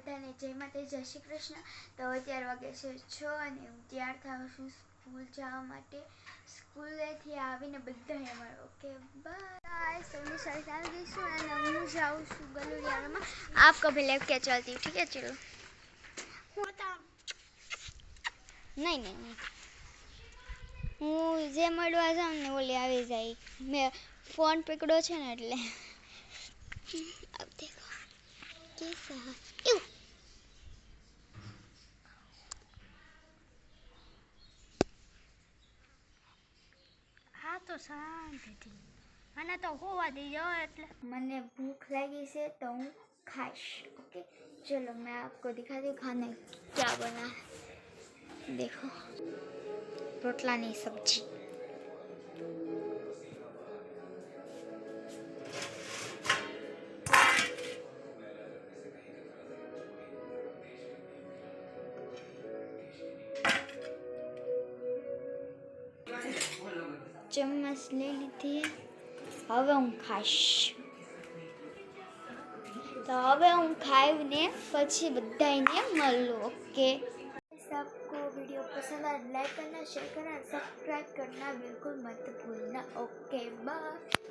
બધાને જય માતા જય શ્રી કૃષ્ણ. તો અત્યારે વાગે છે 6 અને હું તૈયાર થાઉં છું સ્કૂલ જવા માટે. સ્કૂલેથી આવીને બધા અમારે ઓકે બાય સૌની સાથે આવી ગઈશું અને હું જાઉં છું ગલુડિયામાં. આપ કભી લેके चलती हूँ, ठीक है? चलो. નહીં હું જે મળવા જાઉં ને ઓલી આવી જાય. મેં ફોન પકડ્યો છે ને એટલે अब देखो कैसा है. હા તો શાંતિથી મને તો હોવા દીજો એટલે મને भूख लगी से तो હું खाइश. ओके चलो मैं आपको दिखाती हूँ खाने क्या बना है. देखो रोटलानी सब्जी. चम्मच ले ली थी. હવે હું ખાઈશ. તો હવે હું ખાઈને પછી બધાને મળું. ओके सबको वीडियो पसंद आए लाइक करना, शेयर करना, सब्सक्राइब करना बिल्कुल मत भूलना. Okay bye.